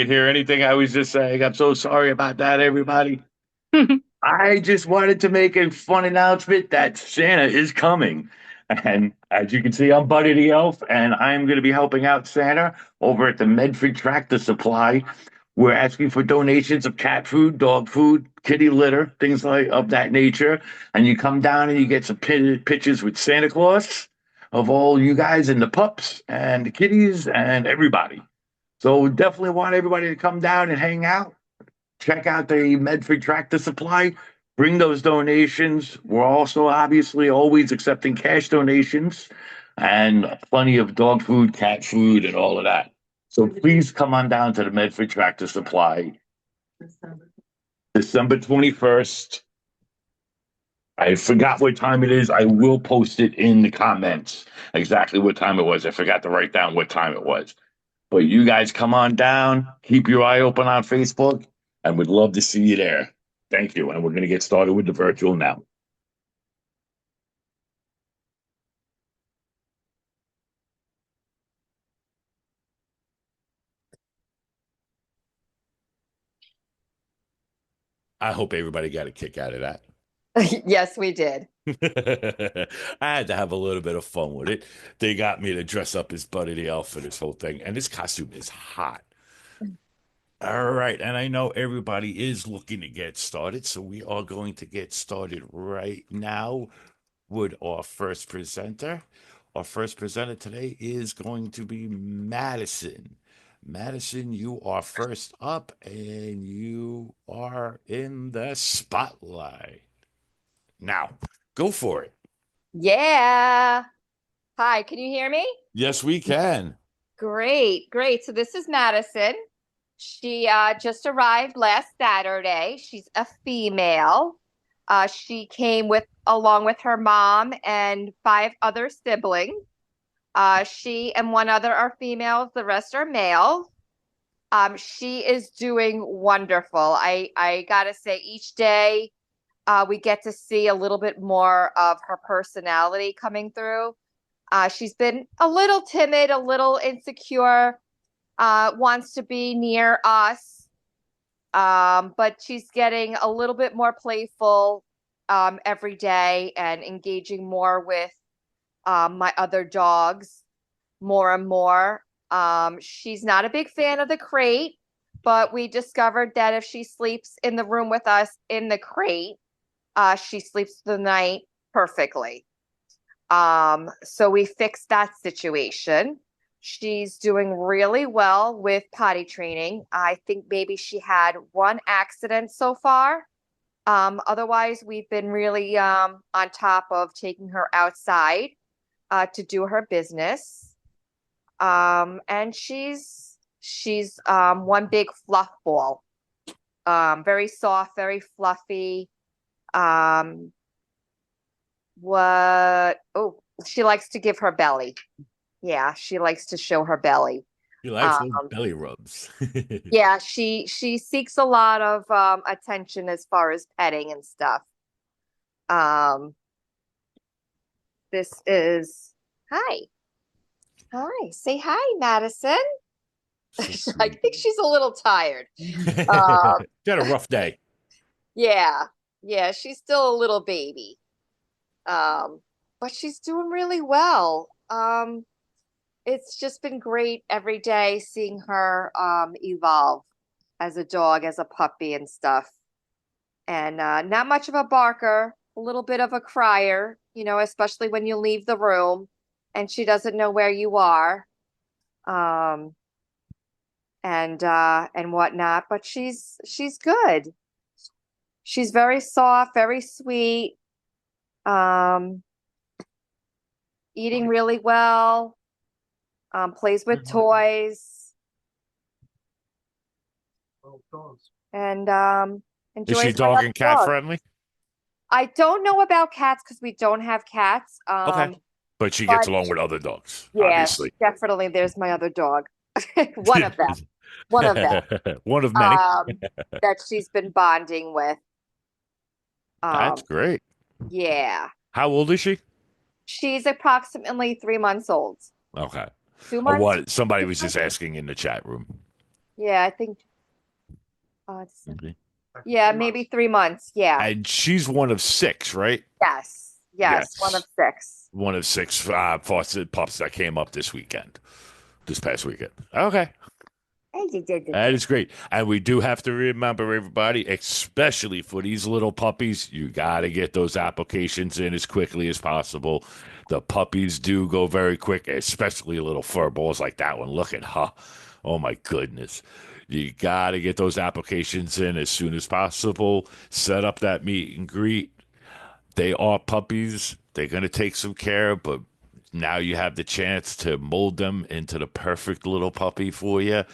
You can hear anything I was just saying. I'm so sorry about that, everybody. I just wanted to make a fun announcement that Santa is coming. And as you can see, I'm Buddy the Elf, and I'm going to be helping out Santa over at the Medford Tractor Supply. We're asking for donations of cat food, dog food, kitty litter, things like of that nature. And you come down and you get some pictures with Santa Claus of all you guys and the pups and the kitties and everybody. So definitely want everybody to come down and hang out. Check out the Medford Tractor Supply. Bring those donations. We're also obviously always accepting cash donations and plenty of dog food, cat food, and all of that. So please come on down to the Medford Tractor Supply December 21st. I forgot what time it is. I will post it in the comments exactly what time it was. I forgot to write down what time it was. But you guys come on down, keep your eye open on Facebook, and we'd love to see you there. Thank you. And we're going to get started with the virtual now. I hope everybody got a kick out of that. Yes, we did. I had to have a little bit of fun with it. They got me to dress up as Buddy the Elf for this whole thing, and this costume is hot. All right, and I know everybody is looking to get started, so we are going to get started right now with our first presenter. Our first presenter today is going to be Madison. Madison, you are first up, and you are in the spotlight. Now, go for it. Yeah. Hi, can you hear me? Yes, we can. Great, great. So this is Madison. She just arrived last Saturday. She's a female. She came with along with her mom and five other siblings. She and one other are females, the rest are males. She is doing wonderful. I gotta say, each day we get to see a little bit more of her personality coming through. She's been a little timid, a little insecure, wants to be near us, but she's getting a little bit more playful every day and engaging more with my other dogs more and more. She's not a big fan of the crate, but we discovered that if she sleeps in the room with us in the crate, she sleeps the night perfectly. So we fixed that situation. She's doing really well with potty training. I think maybe she had one accident so far. Otherwise, we've been really on top of taking her outside to do her business. And she's one big fluff ball. Very soft, very fluffy. She likes to give her belly. Yeah, she likes to show her belly. He likes those belly rubs. Yeah, she seeks a lot of attention as far as petting and stuff. Um, this is hi. Hi. Say hi, Madison. I think she's a little tired. She Um, had a rough day. yeah. Yeah, she's still a little baby. Um, but she's doing really well. It's just been great every day seeing her evolve as a dog, as a puppy and stuff. And not much of a barker, a little bit of a crier, especially when you leave the room and she doesn't know where you are. Um, and whatnot, but she's good. She's very soft, very sweet, um, eating really well, plays with toys, and Is she enjoys my dog other and cat dogs. friendly? I don't know about cats because we don't have cats. Okay. But she gets But along with other dogs, yeah, obviously. definitely there's my other dog. One of them. One of them. One of many. Um, that she's been bonding with. That's Um, great. yeah. How old is she? She's approximately 3 months old. Okay. 2 I months, wanted somebody two was just months. asking in the chat room. Yeah, I think. Okay. Yeah, maybe 3 months. Yeah. And she's one of six, right? Yes. Yes. One Yes. of six. One of six faucet pups that came up this past weekend. Okay. That is great. And we do have to remember, everybody, especially for these little puppies, you got to get those applications in as quickly as possible. The puppies do go very quick, especially little fur balls like that one. Look at her. Oh, my goodness. You got to get those applications in as soon as possible. Set up that meet and greet. They are puppies. They're going to take some care, but now you have the chance to mold them into the perfect little puppy for you.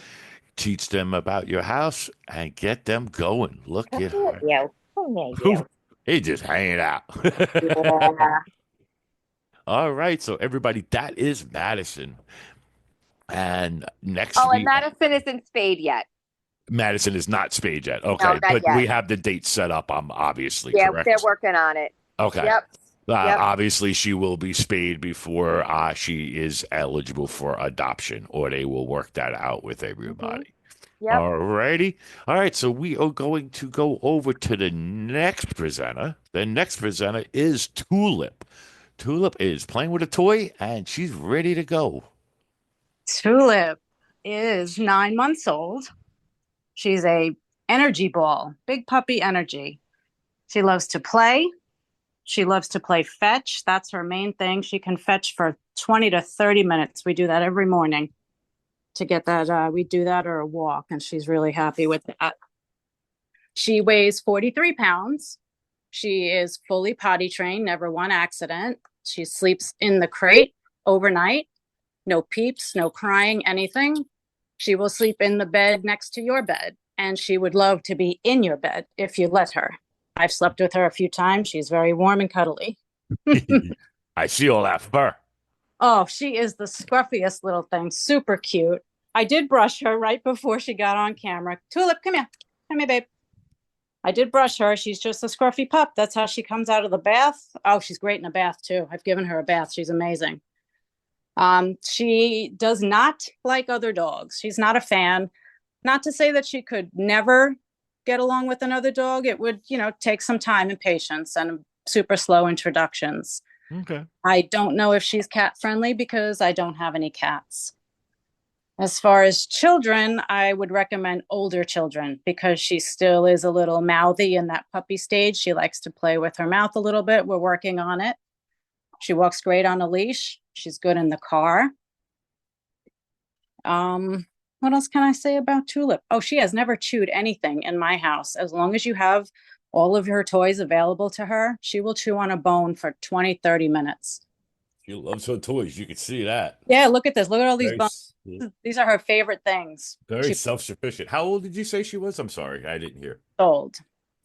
Teach them about your house and get them going. Look at her. Yeah. Yeah. He just hanging out. Yeah. All right. So, everybody, that is Madison. And next Oh, and week, Madison isn't spayed yet. Madison is not spayed yet. No, Okay. not But yet. we have the date set up, obviously, Yeah, they're correct? working on it. Okay. Yep. Yep. Obviously, she will be spayed before she is eligible for adoption, or they will work that out with Hmm. everybody. Yep. All righty. All right. So we are going to go over to the next presenter. The next presenter is Tulip. Tulip is playing with a toy and she's ready to go. Tulip is 9 months old. She's a energy ball, big puppy energy. She loves to play. She loves to play fetch. That's her main thing. She can fetch for 20 to 30 minutes. We do that every morning to get that. We do that or a walk, and she's really happy with that. She weighs 43 pounds. She is fully potty trained, never one accident. She sleeps in the crate overnight. No peeps, no crying, anything. She will sleep in the bed next to your bed, and she would love to be in your bed if you let her. I've slept with her a few times. She's very warm and cuddly. I see all that fur. Oh, she is the scruffiest little thing. Super cute. I did brush her right before she got on camera. Tulip, come here. Come here, babe. I did brush her. She's just a scruffy pup. That's how she comes out of the bath. Oh, she's great in a bath, too. I've given her a bath. She's amazing. She does not like other dogs. She's not a fan. Not to say that she could never get along with another dog. It would, take some time and patience and super slow introductions. Okay. I don't know if she's cat friendly because I don't have any cats. As far as children, I would recommend older children because she still is a little mouthy in that puppy stage. She likes to play with her mouth a little bit. We're working on it. She walks great on a leash. She's good in the car. What else can I say about Tulip? Oh, she has never chewed anything in my house. As long as you have all of her toys available to her, she will chew on a bone for 20, 30 minutes. She loves her toys. You can see that. Yeah, look at this. Look at all these Very, bones. These are her favorite things. very She's self-sufficient. How old did you say she was? I'm sorry. I didn't hear. old.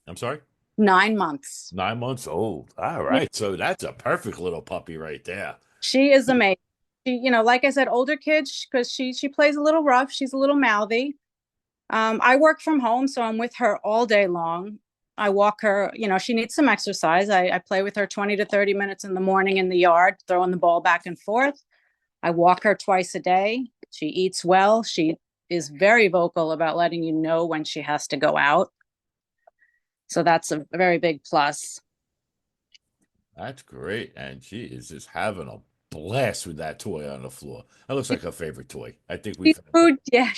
I'm sorry. 9 months. 9 months old. All Yeah, right. So that's a perfect little puppy right there. she is amazing. She, like I said, older kids, because she plays a little rough. She's a little mouthy. I work from home, so I'm with her all day long. I walk her, she needs some exercise. I play with her 20 to 30 minutes in the morning in the yard, throwing the ball back and forth. I walk her twice a day. She eats well. She is very vocal about letting you know when she has to go out. So that's a very big plus. That's great. And she is just having a blast with that toy on the floor. That looks like her favorite toy. I think we found it. Food, yeah,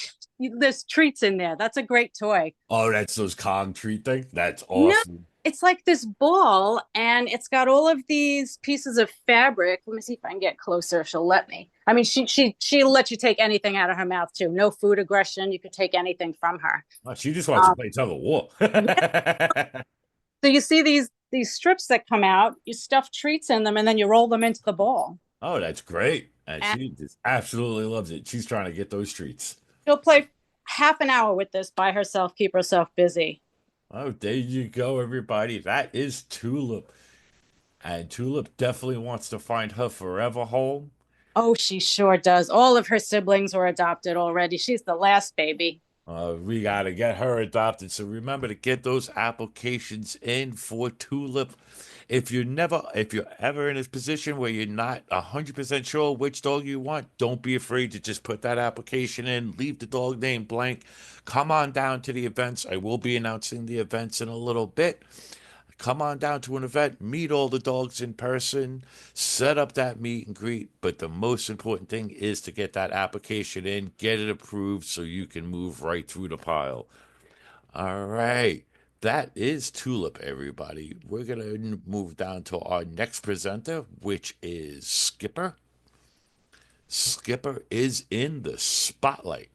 there's treats in there. That's a great toy. Oh, that's those Kong treat thing. That's No, awesome. it's like this ball, and it's got all of these pieces of fabric. Let me see if I can get closer. If she'll let me. I mean, she'll let you take anything out of her mouth too. No food aggression. You could take anything from her. Oh, she just wants to Um, play tug of war. so you see these strips that come out. You stuff treats in them, and then you roll them into the ball. Oh, that's great. And And she just absolutely loves it. She's trying to get those treats. she'll play half an hour with this by herself. Keep herself busy. Oh, there you go, everybody. That is Tulip. And Tulip definitely wants to find her forever home. Oh, she sure does. All of her siblings were adopted already. She's the last baby. We got to get her adopted. So remember to get those applications in for Tulip. If you're ever in a position where you're not 100% sure which dog you want, don't be afraid to just put that application in, leave the dog name blank. Come on down to the events. I will be announcing the events in a little bit. Come on down to an event, meet all the dogs in person, set up that meet and greet. But the most important thing is to get that application in, get it approved so you can move right through the pile. All right. That is Tulip, everybody. We're going to move down to our next presenter, which is Skipper. Skipper is in the spotlight.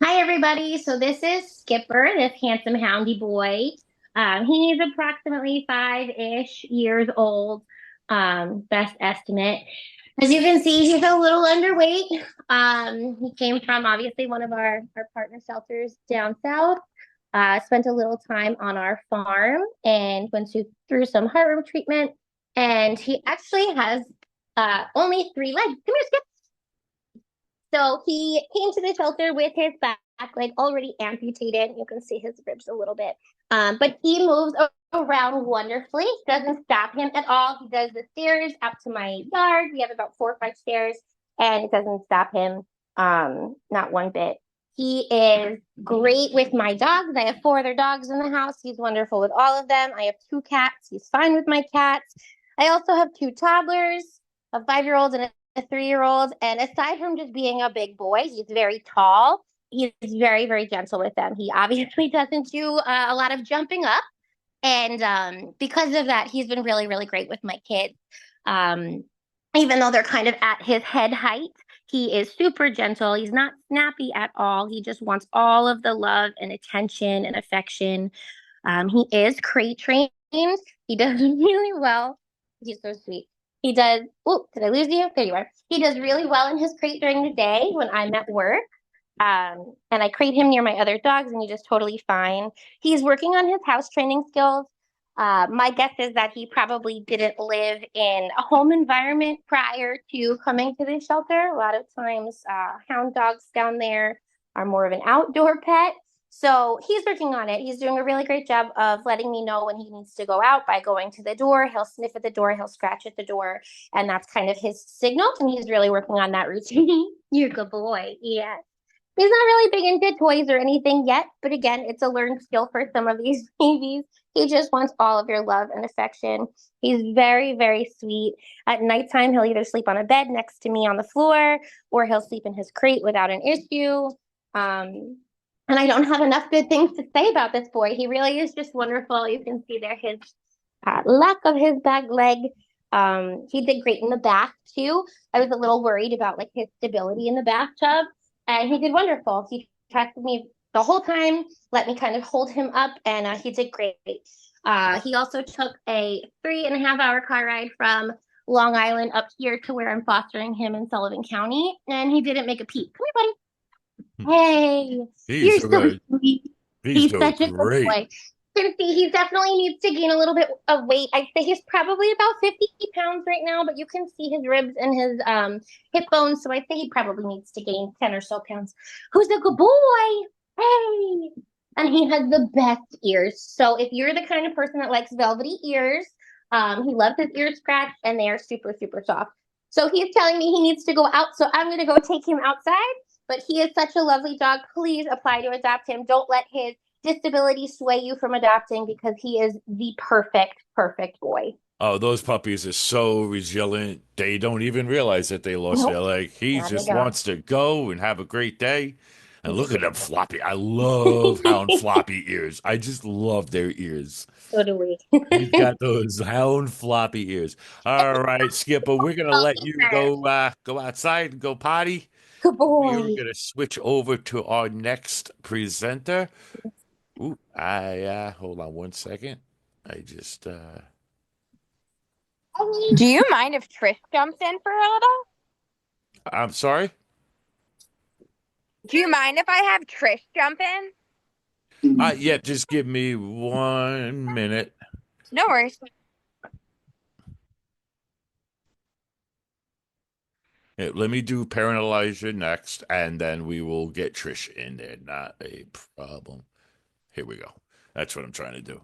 Hi, everybody. So this is Skipper, this handsome houndy boy. He's approximately 5-ish years old, best estimate. As you can see, he's a little underweight. He came from obviously one of our partner shelters down south. Spent a little time on our farm and through some heartworm treatment. And he actually has only 3 legs. Come here, Skip. So he came to the shelter with his back leg already amputated. You can see his ribs a little bit. But he moves around wonderfully. Doesn't stop him at all. He does the stairs out to my yard. We have about 4 or 5 stairs, and it doesn't stop him not one bit. He is great with my dogs. I have 4 other dogs in the house. He's wonderful with all of them. I have 2 cats. He's fine with my cats. I also have 2 toddlers, a 5-year-old and a 3-year-old. And aside from just being a big boy, he's very tall. He's very, very gentle with them. He obviously doesn't do a lot of jumping up. And because of that, he's been really, really great with my kids. Even though they're kind of at his head height, he is super gentle. He's not snappy at all. He just wants all of the love and attention and affection. He is crate trained. He does really well. He's so sweet. He does. Oh, did I lose you? There you are. He does really well in his crate during the day when I'm at work. And I crate him near my other dogs, and he does totally fine. He's working on his house training skills. My guess is that he probably didn't live in a home environment prior to coming to the shelter. A lot of times, hound dogs down there are more of an outdoor pet. So he's working on it. He's doing a really great job of letting me know when he needs to go out by going to the door. He'll sniff at the door, he'll scratch at the door, and that's kind of his signal. And he's really working on that routine. You're a good boy. Yeah. He's not really big into toys or anything yet, but again, it's a learned skill for some of these babies. He just wants all of your love and affection. He's very, very sweet. At nighttime, he'll either sleep on a bed next to me on the floor, or he'll sleep in his crate without an issue. And I don't have enough good things to say about this boy. He really is just wonderful. You can see there his lack of his back leg. He did great in the bath too. I was a little worried about like his stability in the bathtub, and he did wonderful. He trusted me the whole time, let me kind of hold him up, and he did great. He also took a 3.5-hour car ride from Long Island up here to where I'm fostering him in Sullivan County, and he didn't make a peep. Come here, buddy. Hey, you're so sweet. He's such a good boy. You can see he definitely needs to gain a little bit of weight. I'd say he's probably about 50 pounds right now, but you can see his ribs and his hip bones. So I think he probably needs to gain 10 or so pounds. Who's a good boy? Hey. And he has the best ears. So if you're the kind of person that likes velvety ears, he loves his ears scratched, and they are super, super soft. So he's telling me he needs to go out. So I'm going to go take him outside. But he is such a lovely dog. Please apply to adopt him. Don't let his disability sway you from adopting, because he is the perfect boy. Oh, those puppies are so resilient. They don't even realize that they lost their leg. He just wants to go and have a great day. And look at them floppy. I love hound floppy ears. I just love their ears. So do we. He's got those hound floppy ears. All right, Skipper, we're gonna let you go outside and go potty. Good boy. We're gonna switch over to our next presenter. Ooh, hold on one second. I just Do you mind if Trish jumps in for a little? I'm sorry? Do you mind if I have Trish jump in? Yeah, just give me 1 minute. No worries. Yeah, let me do Parentalizer next, and then we will get Trish in there. Not a problem. Here we go. That's what I'm trying to do.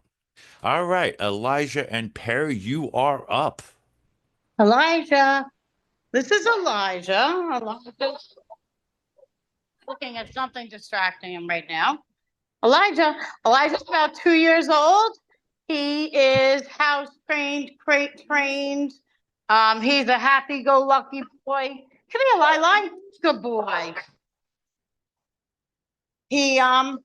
All right, Elijah and Pear, you are up. Elijah. This is Elijah. Elijah's looking at something distracting him right now. Elijah's about 2 years old. He is house trained, crate trained. He's a happy-go-lucky boy. Come here, Lili. Good boy. He um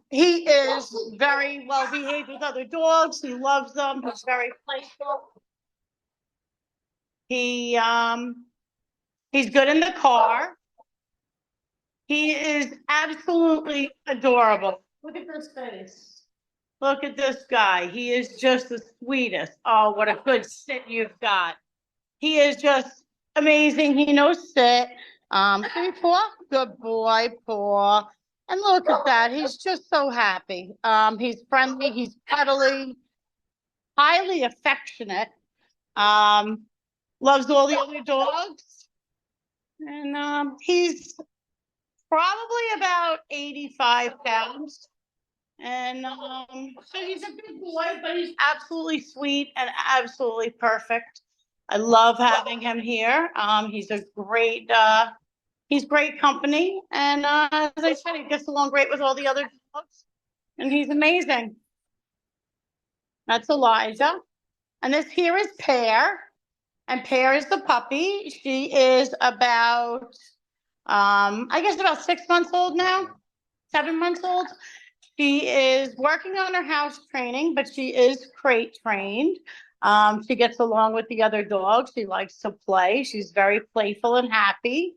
he is very well behaved with other dogs. He loves them. He's very playful. He's good in the car. He is absolutely adorable. Look at this face. Look at this guy. He is just the sweetest. Oh, what a good sit you've got. He is just amazing. He knows sit. Hey, Paw. Good boy, Paw. And look at that. He's just so happy. He's friendly. He's cuddly, highly affectionate. Loves all the other dogs. And he's probably about 85 pounds. And so he's a big boy, but he's absolutely sweet and absolutely perfect. I love having him here. He's great company. And as I said, he gets along great with all the other dogs. And he's amazing. That's Elijah. And this here is Pear. And Pear is the puppy. She is about, I guess about 6 months old now, 7 months old. She is working on her house training, but she is crate trained. She gets along with the other dogs. She likes to play. She's very playful and happy.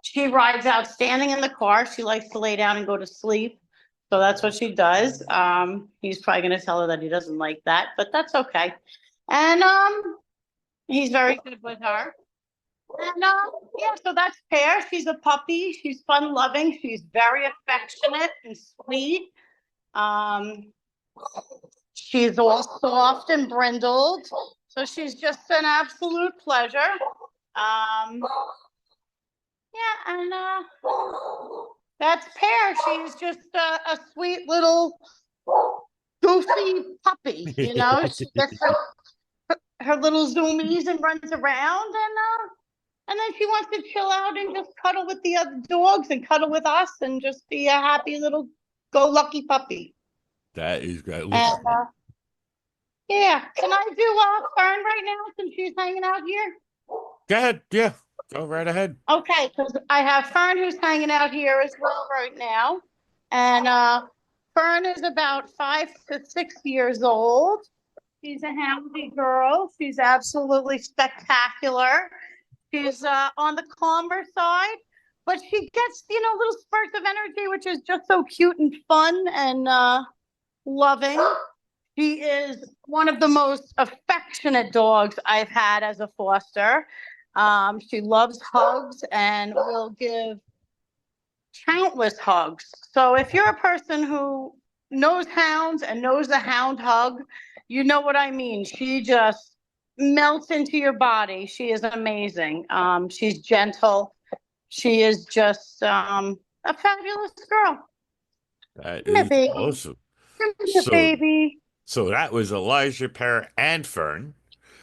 She rides outstanding in the car. She likes to lay down and go to sleep. So that's what she does. He's probably going to tell her that he doesn't like that, but that's okay. And he's very good with her. And yeah, so that's Pear. She's a puppy. She's fun loving. She's very affectionate and sweet. She's all soft and brindled. So she's just an absolute pleasure. Yeah, and that's Pear. She's just a sweet little goofy puppy, you know. She gets her little zoomies and runs around, and then she wants to chill out and just cuddle with the other dogs and cuddle with us and just be a happy little go-lucky puppy. That is great. And yeah, can I do Fern right now since she's hanging out here? Go ahead. Yeah, go right ahead. Okay, because I have Fern who's hanging out here as well right now. And Fern is about 5 to 6 years old. She's a houndy girl. She's absolutely spectacular. She's on the calmer side, but she gets, little spurts of energy, which is just so cute and fun and loving. She is one of the most affectionate dogs I've had as a foster. She loves hugs and will give countless hugs. So if you're a person who knows hounds and knows the hound hug, you know what I mean. She just melts into your body. She is amazing. She's gentle. She is just a fabulous girl. That Come here, is baby. awesome. Come here, baby. So that was Elijah, Pear, and Fern.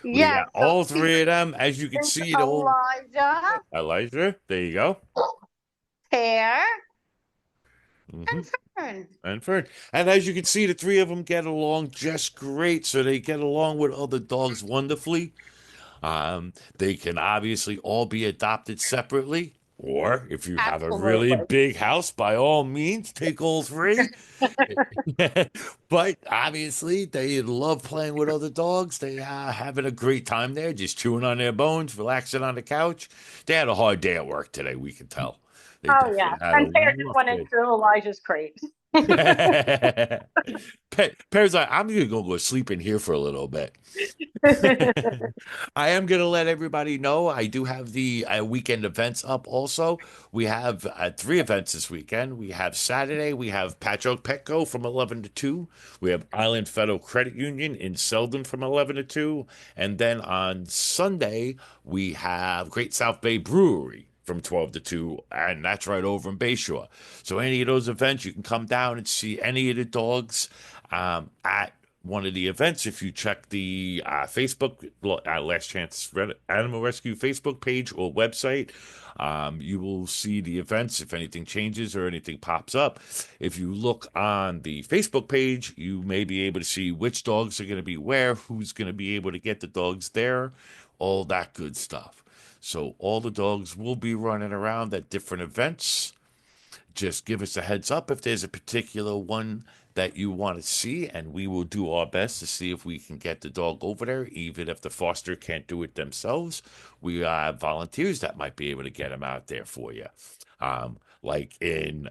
We Yeah, got all three of them, as you can see. Elijah, there you go. Pear, Mhm. and Fern. And Fern. And as you can see, the three of them get along just great. So they get along with other dogs wonderfully. They can obviously all be adopted separately. Or if you have a really big house, by all means, take all three. But obviously, they love playing with other dogs. They are having a great time there, just chewing on their bones, relaxing on the couch. They had a hard day at work today, we can tell. They Oh, yeah. definitely had a And Pear just rough went day. into Elijah's crate. Pear's like, I'm gonna go sleep in here for a little bit. I am gonna let everybody know I do have the weekend events up also. We have 3 events this weekend. We have Saturday, we have Patch Oak Petco from 11 to 2. We have Island Federal Credit Union in Selden from 11 to 2. And then on Sunday, we have Great South Bay Brewery from 12 to 2, and that's right over in Bayshore. So any of those events, you can come down and see any of the dogs at one of the events. If you check the Facebook Last Chance Animal Rescue Facebook page or website, you will see the events if anything changes or anything pops up. If you look on the Facebook page, you may be able to see which dogs are going to be where, who's going to be able to get the dogs there, all that good stuff. So all the dogs will be running around at different events. Just give us a heads up if there's a particular one that you want to see, and we will do our best to see if we can get the dog over there, even if the foster can't do it themselves. We have volunteers that might be able to get them out there for you. Like in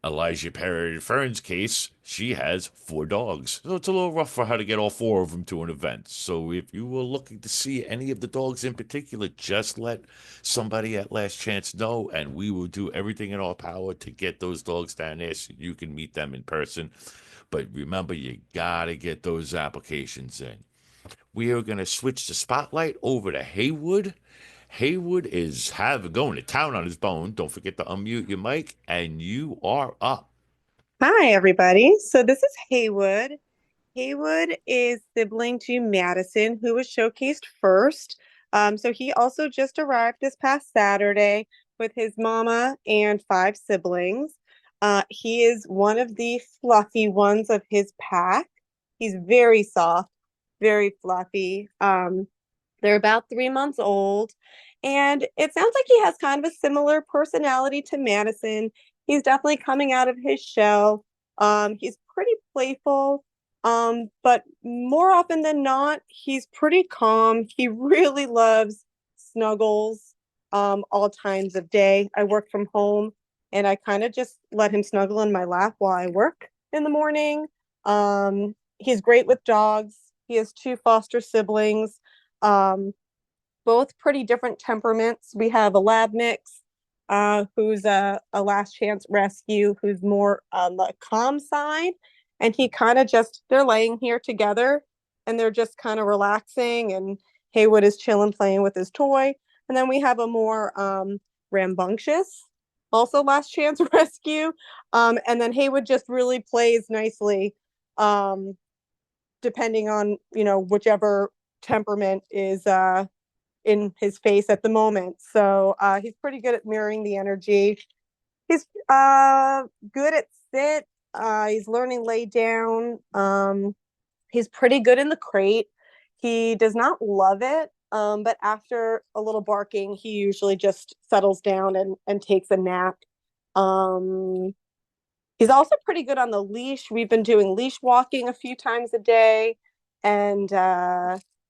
Elijah Pear Fern's case, she has 4 dogs. So it's a little rough for her to get all 4 of them to an event. So if you were looking to see any of the dogs in particular, just let somebody at Last Chance know, and we will do everything in our power to get those dogs down there so you can meet them in person. But remember, you gotta get those applications in. We are going to switch the spotlight over to Haywood. Haywood is going to town on his bone. Don't forget to unmute your mic, and you are up. Hi, everybody. So this is Haywood. Haywood is sibling to Madison, who was showcased first. So he also just arrived this past Saturday with his mama and 5 siblings. He is one of the fluffy ones of his pack. He's very soft, very fluffy. They're about 3 months old, and it sounds like he has kind of a similar personality to Madison. He's definitely coming out of his shell. He's pretty playful, but more often than not, he's pretty calm. He really loves snuggles, all times of day. I work from home, and I kind of just let him snuggle in my lap while I work in the morning. He's great with dogs. He has 2 foster siblings, both pretty different temperaments. We have a lab mix, who's a last chance rescue, who's more on the calm side. And he kind of they're laying here together and they're just kind of relaxing. And Haywood is chilling, playing with his toy. And then we have a more rambunctious, also last chance rescue. And then Haywood just really plays nicely, depending on, whichever temperament is in his face at the moment. So he's pretty good at mirroring the energy. He's good at sit. He's learning lay down. He's pretty good in the crate. He does not love it, but after a little barking, he usually just settles down and takes a nap. He's also pretty good on the leash. We've been doing leash walking a few times a day, and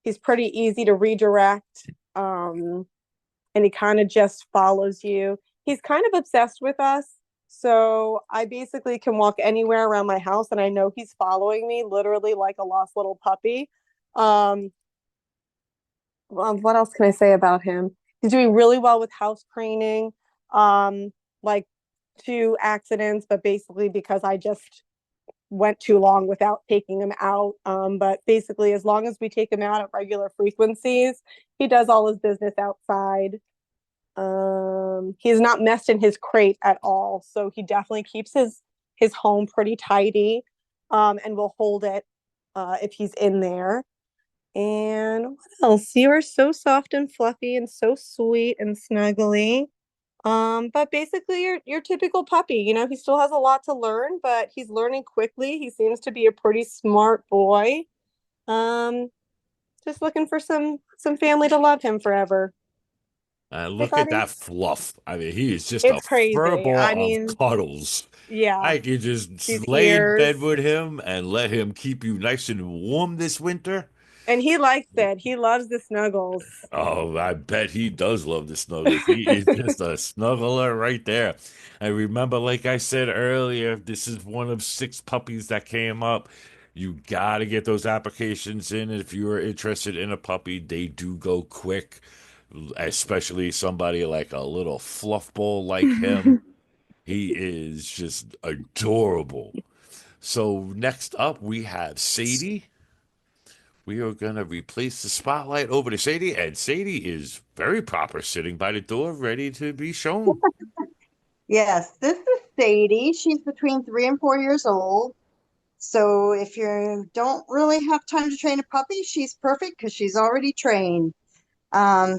he's pretty easy to redirect. And he kind of just follows you. He's kind of obsessed with us. So I basically can walk anywhere around my house and I know he's following me, literally like a lost little puppy. Well, what else can I say about him? He's doing really well with house cleaning. Like 2 accidents, but basically because I just went too long without taking him out. But basically, as long as we take him out at regular frequencies, he does all his business outside. He's not messed in his crate at all, so he definitely keeps his home pretty tidy, and will hold it if he's in there. And what else? You are so soft and fluffy and so sweet and snuggly. But basically your typical puppy, he still has a lot to learn, but he's learning quickly. He seems to be a pretty smart boy. Um, just looking for some family to love him forever. Hey, Look at buddy. that fluff. I mean, he is just a It's fur crazy. I ball of mean, cuddles. yeah, I could these just lay in bed ears. with him and let him keep you nice and warm this winter. And he likes it. He loves the snuggles. Oh, I bet he does love the snuggles. He is just a snuggler right there. I remember, like I said earlier, this is one of 6 puppies that came up. You got to get those applications in. If you are interested in a puppy, they do go quick, especially somebody like a little fluff ball like him. He is just adorable. So next up, we have Sadie. we are going to replace the spotlight over to Sadie, and Sadie is very proper, sitting by the door, ready to be shown. Yes, this is Sadie. She's between 3 and 4 years old. So if you don't really have time to train a puppy, she's perfect because she's already trained.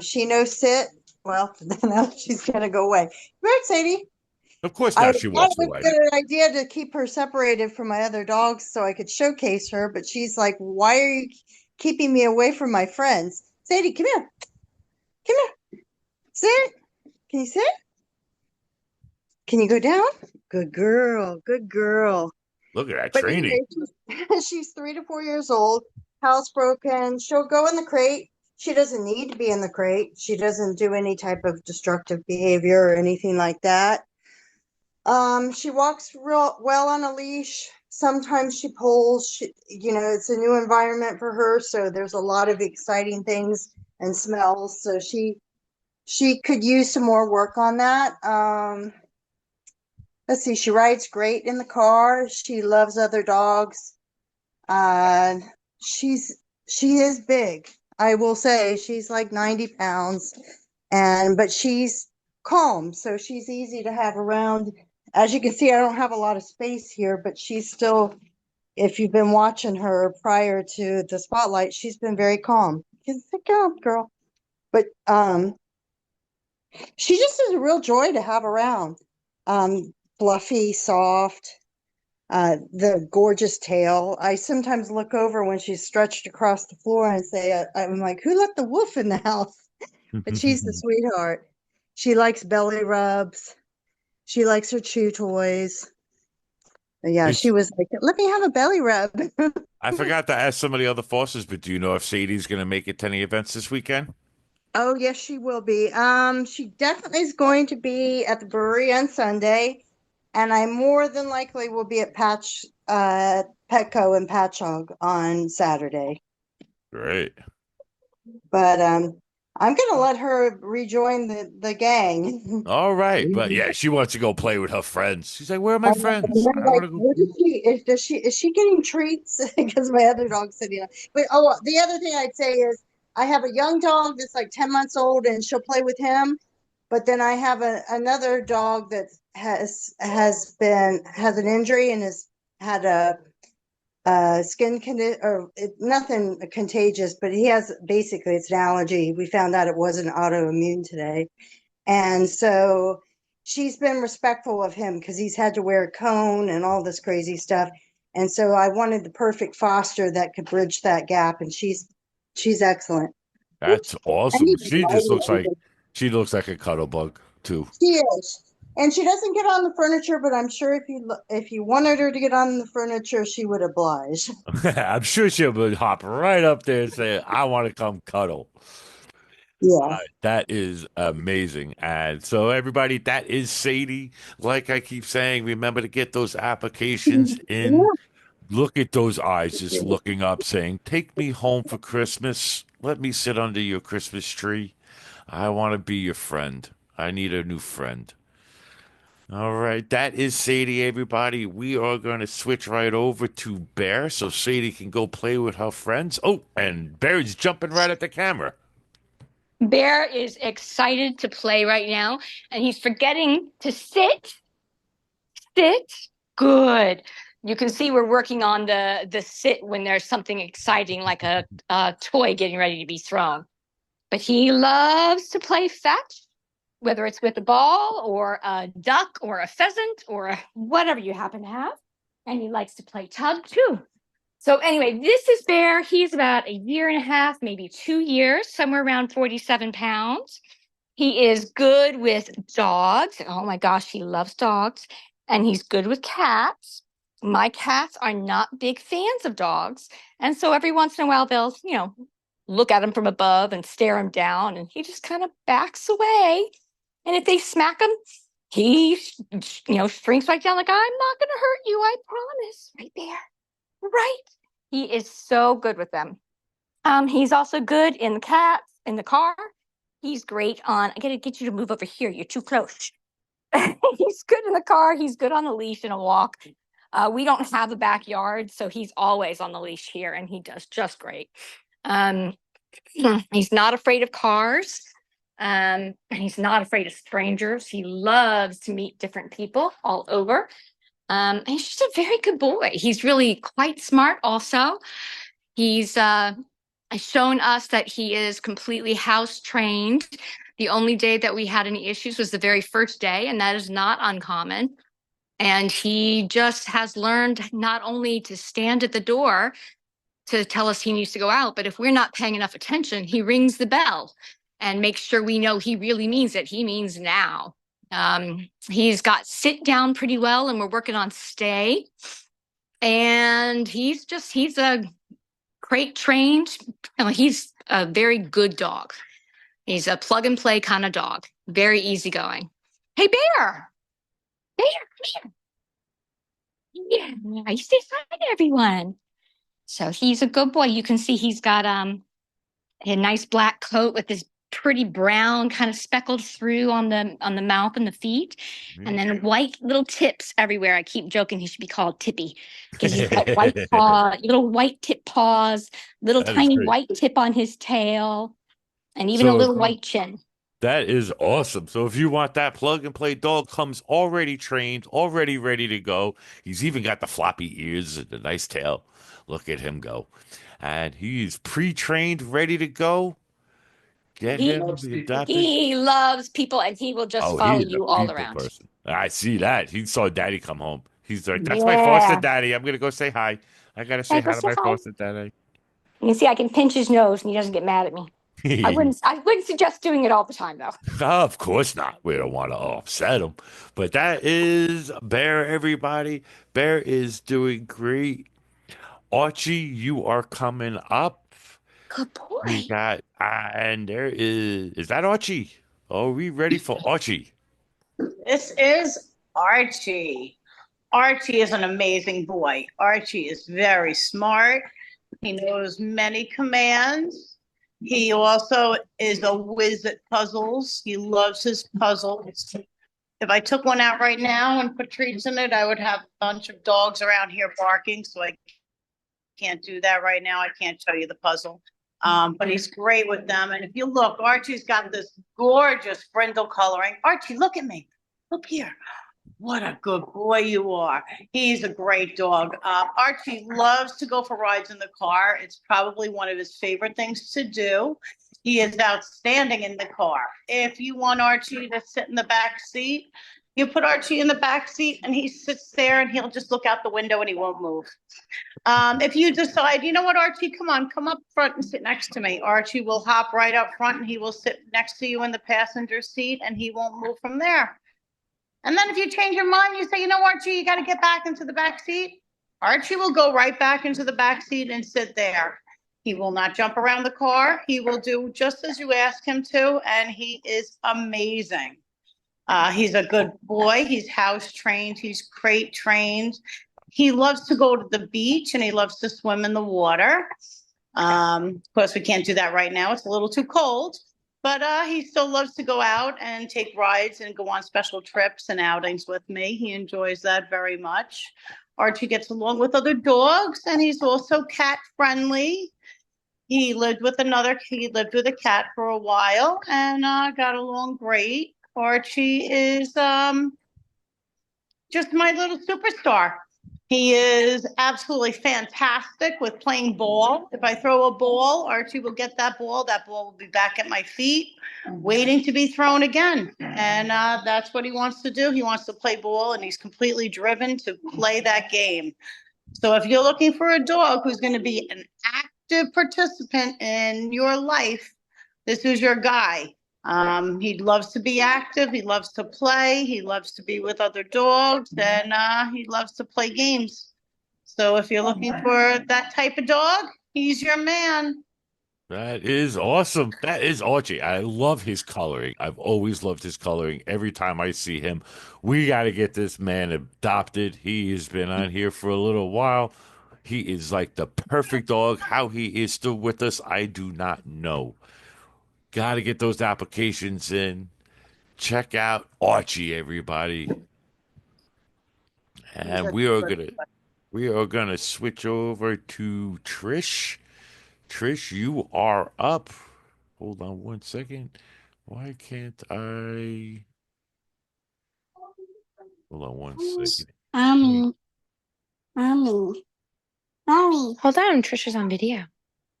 She knows sit. Well, now she's gonna go away. Right, Sadie. Of course, I now thought she it walks was a away. good idea to keep her separated from my other dogs so I could showcase her, but she's like, "Why are you keeping me away from my friends?" Sadie, come here. Come here. Sit. Can you sit? Can you go down? Good girl. Good girl. Look at that But training. anyway, she's 3 to 4 years old, housebroken. She'll go in the crate. She doesn't need to be in the crate. She doesn't do any type of destructive behavior or anything like that. She walks real well on a leash. Sometimes she pulls. It's a new environment for her, so there's a lot of exciting things and smells. So she could use some more work on that. Let's see. She rides great in the car. She loves other dogs. Uh, she is big. I will say she's like 90 pounds, but she's calm, so she's easy to have around. As you can see, I don't have a lot of space here, but she's still, if you've been watching her prior to the spotlight, she's been very calm. Sit down, girl. But she just is a real joy to have around. Fluffy, soft, the gorgeous tail. I sometimes look over when she's stretched across the floor and say, I'm like, who let the wolf in the house? But she's the sweetheart. She likes belly rubs. She likes her chew toys. Yeah, she Is- was like, let me have a belly rub. I forgot to ask some of the other Fosters, but do you know if Sadie's going to make it to any events this weekend? Oh, yes, she will be. She definitely is going to be at the brewery on Sunday, and I more than likely will be at Petco and Patchogue on Saturday. Great. But I'm gonna let her rejoin the gang. All right. But yeah, she wants to go play with her friends. She's like, where are my friends? I want Like, to go. what is she? Is she getting treats? Because my other dog's sitting up. But the other thing I'd say is I have a young dog that's like 10 months old, and she'll play with him. But then I have another dog that has an injury and has had a skin condition or nothing contagious, but he has basically it's an allergy. We found out it wasn't autoimmune today, and so she's been respectful of him because he's had to wear a cone and all this crazy stuff. And so I wanted the perfect foster that could bridge that gap, and she's excellent. That's I awesome. need to light it. She looks like a cuddle bug too. She is. And she doesn't get on the furniture, but I'm sure if you wanted her to get on the furniture, she would oblige. I'm sure she'll hop right up there and say, I want to come cuddle. Yeah. That is amazing. And so, everybody, that is Sadie. Like I keep saying, remember to get those applications in. Look at those eyes just looking up, saying, take me home for Christmas. Let me sit under your Christmas tree. I want to be your friend. I need a new friend. All right, that is Sadie, everybody. We are going to switch right over to Bear so Sadie can go play with her friends. Oh, and Bear's jumping right at the camera. Bear is excited to play right now, and he's forgetting to sit. Sit. Good. You can see we're working on the sit when there's something exciting like a toy getting ready to be thrown. But he loves to play fetch, whether it's with a ball or a duck or a pheasant or whatever you happen to have. And he likes to play tug too. So anyway, this is Bear. He's about a year and a half, maybe 2 years, somewhere around 47 pounds. He is good with dogs. Oh my gosh, he loves dogs. And he's good with cats. My cats are not big fans of dogs. And so every once in a while, they'll, look at him from above and stare him down. And he just kind of backs away. And if they smack him, he, shrinks right down like, I'm not going to hurt you. I promise. Right there. Right. He is so good with them. He's also good in the car. He's great on, I gotta get you to move over here. You're too close. He's good in the car. He's good on a leash and a walk. We don't have a backyard, so he's always on the leash here, and he does just great. He's not afraid of cars, and he's not afraid of strangers. He loves to meet different people all over. And he's just a very good boy. He's really quite smart also. He's shown us that he is completely house trained. The only day that we had any issues was the very first day, and that is not uncommon. And he just has learned not only to stand at the door to tell us he needs to go out, but if we're not paying enough attention, he rings the bell and makes sure we know he really means it. He means now. He's got sit down pretty well, and we're working on stay. And he's a crate trained. He's a very good dog. He's a plug and play kind of dog. Very easygoing. Hey, Bear. Bear, come here. Yeah, I say hi to everyone. So he's a good boy. You can see he's got a nice black coat with this pretty brown kind of speckled through on the mouth and the feet, and then white little tips everywhere. I keep joking he should be called Tippy because he's got white little white tip paws, little tiny white tip on his tail, and even a little white chin. That is awesome. So if you want that plug and play dog, comes already trained, already ready to go. He's even got the floppy ears and the nice tail. Look at him go. And he's pre-trained, ready to go. Get him adopted. He loves people, and he will just follow you all around. Person. I see that. He saw Daddy come home. He's like, that's my foster daddy. I'm going to go say hi. I got to say hi to my foster daddy. You can see I can pinch his nose, and he doesn't get mad at me. I wouldn't suggest doing it all the time, though. Of course not. We don't want to upset him. But that is Bear, everybody. Bear is doing great. Archie, you are coming up. Good boy. We got, and there is that Archie? Are we ready for Archie? This is Archie. Archie is an amazing boy. Archie is very smart. He knows many commands. He also is a whiz at puzzles. He loves his puzzles. If I took one out right now and put treats in it, I would have a bunch of dogs around here barking, so I can't do that right now. I can't show you the puzzle. But he's great with them. And if you look, Archie's got this gorgeous brindle coloring. Archie, look at me. Look here. What a good boy you are. He's a great dog. Archie loves to go for rides in the car. It's probably one of his favorite things to do. He is outstanding in the car. If you want Archie to sit in the back seat, you put Archie in the back seat and he sits there and he'll just look out the window and he won't move. If you decide, you know what, Archie, come up front and sit next to me. Archie will hop right up front and he will sit next to you in the passenger seat and he won't move from there. And then if you change your mind, you say, you know, Archie, you got to get back into the back seat. Archie will go right back into the back seat and sit there. He will not jump around the car. He will do just as you ask him to, and he is amazing. He's a good boy. He's house trained. He's crate trained. He loves to go to the beach and he loves to swim in the water. Of course, we can't do that right now. It's a little too cold. But he still loves to go out and take rides and go on special trips and outings with me. He enjoys that very much. Archie gets along with other dogs, and he's also cat friendly. He lived with a cat for a while and got along great. Archie is just my little superstar. He is absolutely fantastic with playing ball. If I throw a ball, Archie will get that ball. That ball will be back at my feet, waiting to be thrown again. And that's what he wants to do. He wants to play ball, and he's completely driven to play that game. So if you're looking for a dog who's going to be an active participant in your life, this is your guy. He loves to be active. He loves to play. He loves to be with other dogs, and he loves to play games. So if you're looking for that type of dog, he's your man. That is awesome. That is Archie. I love his coloring. I've always loved his coloring. Every time I see him, we got to get this man adopted. He has been on here for a little while. He is like the perfect dog. How he is still with us, I do not know. Got to get those applications in. Check out Archie, everybody. And we are going to We are going to switch over to Trish. Trish, you are up. Hold on one second. Why can't I? Hold on one second. Mommy, mommy, mommy. Hold on, Trisha's on video.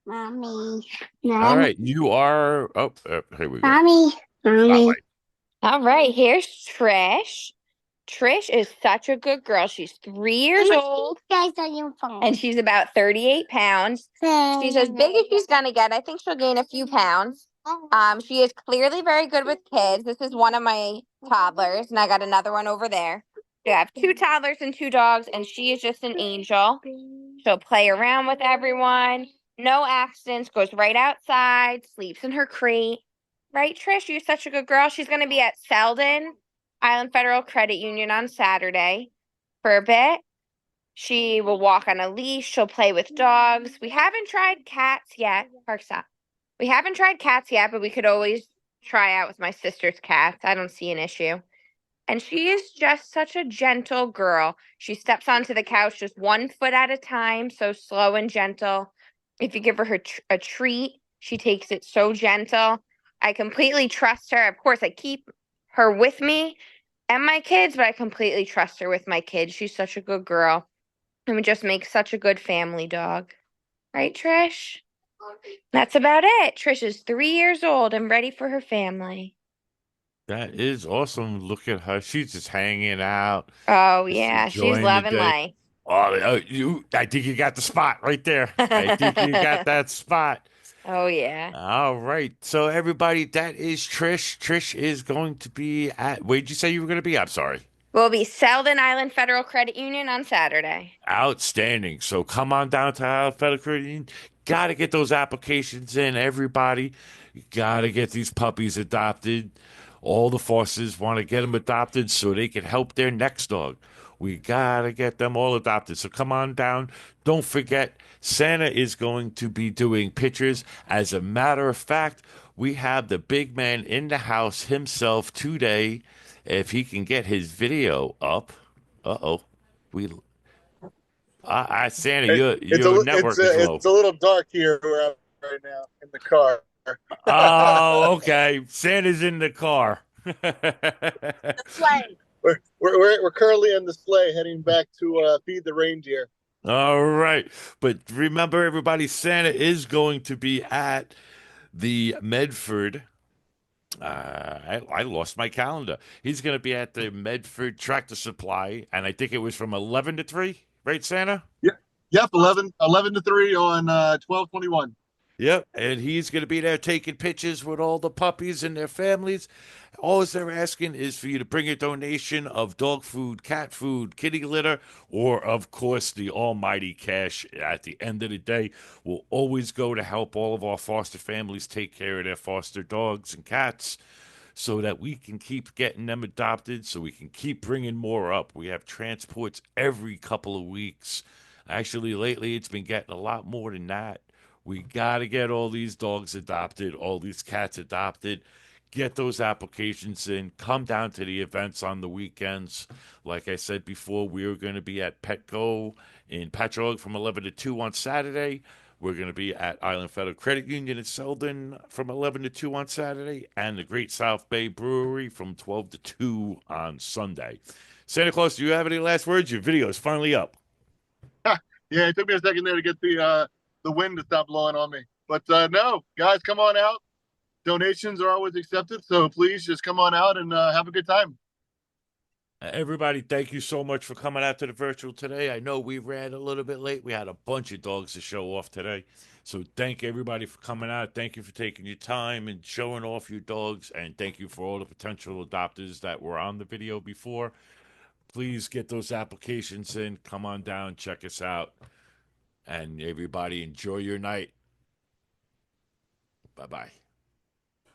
Mommy, All mommy, right, you are. Oh, here we go. mommy, mommy. Spotlight. All right, here's Trish. Trish is such a good girl. She's 3 years old Guys on your phone. and she's about 38 pounds. She's as big as she's gonna get. I think she'll gain a few pounds. She is clearly very good with kids. This is one of my toddlers, and I got another one over there. We have 2 toddlers and 2 dogs, and she is just an angel. She'll play around with everyone. No accidents, goes right outside, sleeps in her crate. Right, Trish? You're such a good girl. She's going to be at Selden Island Federal Credit Union on Saturday for a bit. She will walk on a leash. She'll play with dogs. We haven't tried cats yet. Park stop. We haven't tried cats yet, but we could always try out with my sister's cats. I don't see an issue. And she is just such a gentle girl. She steps onto the couch just 1 foot at a time, so slow and gentle. If you give her a treat, she takes it so gentle. I completely trust her. Of course, I keep her with me and my kids, but I completely trust her with my kids. She's such a good girl. And we just make such a good family dog. Right, Trish? That's about it. Trish is 3 years old and ready for her family. That is awesome. Look at her. She's just hanging out, Oh, just yeah. She's enjoying the loving day. life. Oh, I think you got the spot right there. I think you got that spot. Oh, yeah. All right. So everybody, that is Trish. Trish is going to be at, where'd you say you were going to be? I'm sorry. We'll be Selden Island Federal Credit Union on Saturday. Outstanding. So come on down to our Federal Credit Union. Got to get those applications in, everybody. You got to get these puppies adopted. All the fosters want to get them adopted so they can help their next dog. We got to get them all adopted. So come on down. Don't forget, Santa is going to be doing pictures. As a matter of fact, we have the big man in the house himself today. If he can get his video up. Uh-oh. We Santa, your network is low. It's a little dark here where I'm right now in the car. Oh, okay. Santa's in the car. Sleigh. We're currently in the sleigh heading back to feed the reindeer. All right. But remember, everybody, Santa is going to be at the Medford. I lost my calendar. He's going to be at the Medford Tractor Supply, and I think it was from 11 to 3, right, Santa? Yep, 11 to 3 on 12/21. Yep, and he's going to be there taking pictures with all the puppies and their families. All they're asking is for you to bring a donation of dog food, cat food, kitty litter, or, of course, the almighty cash. At the end of the day, will always go to help all of our foster families take care of their foster dogs and cats so that we can keep getting them adopted, so we can keep bringing more up. We have transports every couple of weeks. Actually, lately, it's been getting a lot more than that. We got to get all these dogs adopted, all these cats adopted. Get those applications in. Come down to the events on the weekends. Like I said before, we are going to be at Petco in Patchogue from 11 to 2 on Saturday. We're going to be at Island Federal Credit Union in Selden from 11 to 2 on Saturday, and the Great South Bay Brewery from 12 to 2 on Sunday. Santa Claus, do you have any last words? Your video is finally up. Yeah, it took me a second there to get the wind to stop blowing on me. But no, guys, come on out. Donations are always accepted, so please just come on out and have a good time. Everybody, thank you so much for coming out to the virtual today. I know we ran a little bit late. We had a bunch of dogs to show off today. So thank everybody for coming out. Thank you for taking your time and showing off your dogs. And thank you for all the potential adopters that were on the video before. Please get those applications in. Come on down, check us out. And everybody, enjoy your night. Bye-bye.